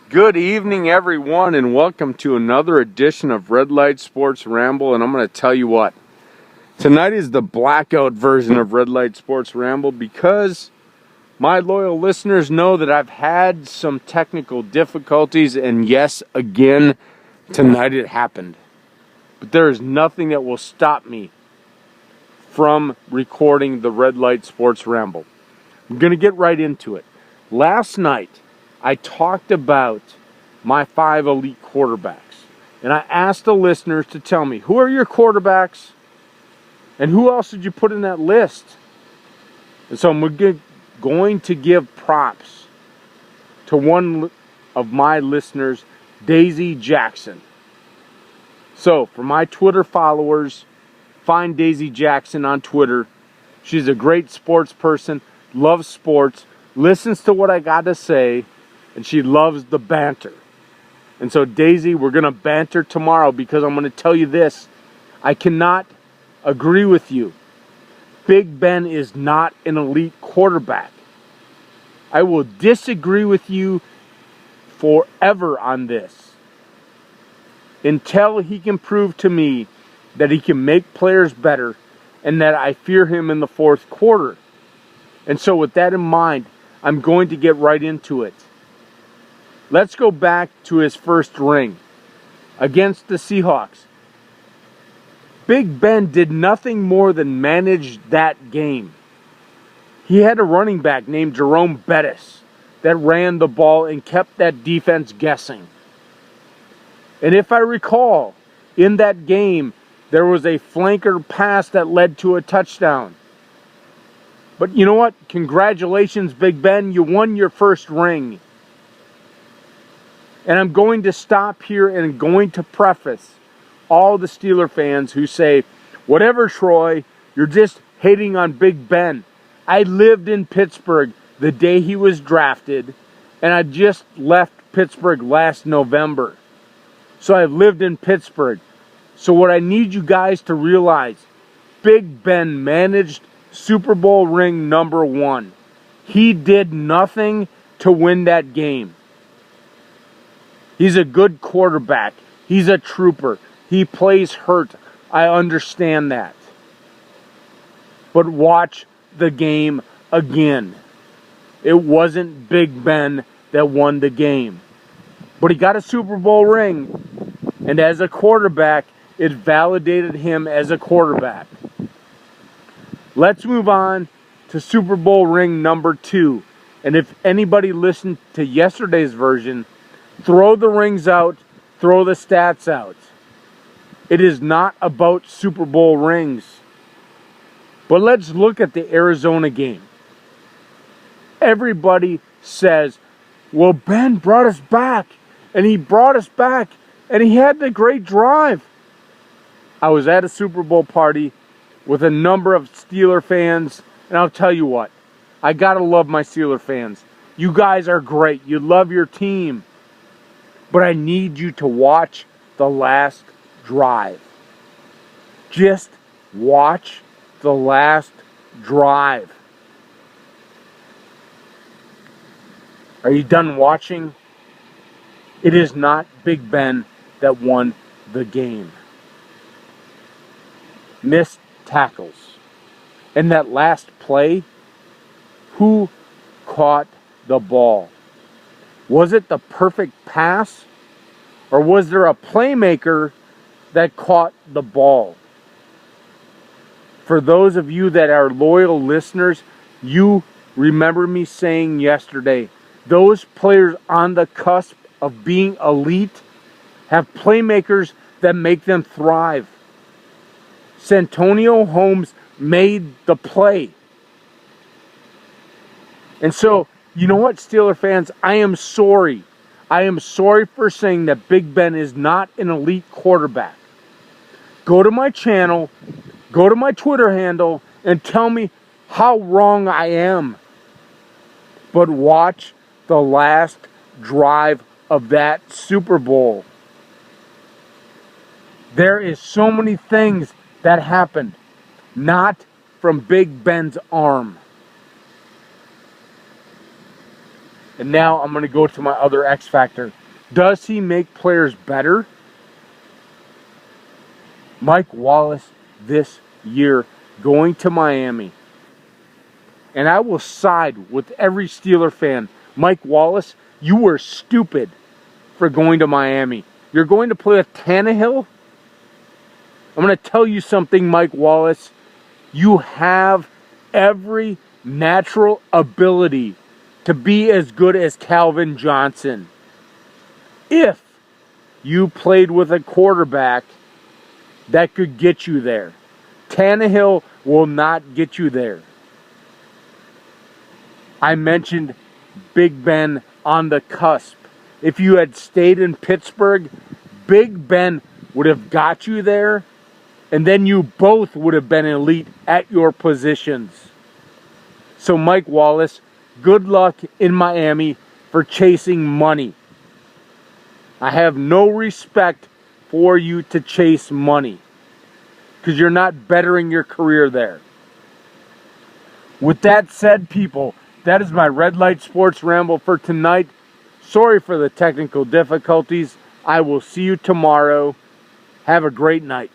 Good evening, everyone, and welcome to another edition of Light Sports Ramble. And I'm going to tell you what, tonight is the blackout version of Light Sports Ramble because my loyal listeners know that I've had some technical difficulties, and yes, again, tonight it happened. But there is nothing that will stop me from recording the Light Sports Ramble. I'm going to get right into it. Last night, I talked about my 5 elite quarterbacks. And I asked the listeners to tell me, who are your quarterbacks? And who else did you put in that list? And so I'm going to give props to one of my listeners, Daisy Jackson. So for my Twitter followers, find Daisy Jackson on Twitter. She's a great sports person, loves sports, listens to what I got to say, and she loves the banter. And so, Daisy, we're going to banter tomorrow because I'm going to tell you this. I cannot agree with you. Big Ben is not an elite quarterback. I will disagree with you forever on this until he can prove to me that he can make players better and that I fear him in the fourth quarter. And so, with that in mind, I'm going to get right into it. Let's go back to his first ring against the Seahawks. Big Ben did nothing more than manage that game. He had a running back named Jerome Bettis that ran the ball and kept that defense guessing. And if I recall, in that game, there was a flanker pass that led to a touchdown. But you know what? Congratulations, Big Ben. You won your first ring. And I'm going to stop here and going to preface all the Steeler fans who say, whatever, Troy, you're just hating on Big Ben. I lived in Pittsburgh the day he was drafted, and I just left Pittsburgh last November. So I've lived in Pittsburgh. So what I need you guys to realize, Big Ben managed Super Bowl ring number 1. He did nothing to win that game. He's a good quarterback. He's a trooper. He plays hurt. I understand that. But watch the game again. It wasn't Big Ben that won the game. But he got a Super Bowl ring. And as a quarterback, it validated him as a quarterback. Let's move on to Super Bowl ring number 2. And if anybody listened to yesterday's version, throw the rings out, throw the stats out. It is not about Super Bowl rings. But let's look at the Arizona game. Everybody says, well, Ben brought us back, and he brought us back, and he had the great drive. I was at a Super Bowl party with a number of Steeler fans, and I'll tell you what, I gotta love my Steeler fans. You guys are great. You love your team. But I need you to watch the last drive. Just watch the last drive. Are you done watching? It is not Big Ben that won the game. Missed tackles. In that last play, who caught the ball? Was it the perfect pass? Or was there a playmaker that caught the ball? For those of you that are loyal listeners, you remember me saying yesterday, those players on the cusp of being elite have playmakers that make them thrive. Santonio Holmes made the play. And so, you know what, Steeler fans? I am sorry. I am sorry for saying that Big Ben is not an elite quarterback. Go to my channel, go to my Twitter handle, and tell me how wrong I am. But watch the last drive of that Super Bowl. There is so many things that happened, not from Big Ben's arm. And now I'm going to go to my other X factor. Does he make players better? Mike Wallace this year going to Miami. And I will side with every Steeler fan. Mike Wallace, you were stupid for going to Miami. You're going to play with Tannehill? I'm going to tell you something, Mike Wallace. You have every natural ability to be as good as Calvin Johnson if you played with a quarterback that could get you there. Tannehill will not get you there. I mentioned Big Ben on the cusp. If you had stayed in Pittsburgh, Big Ben would have got you there, and then you both would have been elite at your positions. So Mike Wallace, good luck in Miami for chasing money. I have no respect for you to chase money because you're not bettering your career there. With that said, people, that is my Red Light Sports Ramble for tonight. Sorry for the technical difficulties. I will see you tomorrow. Have a great night.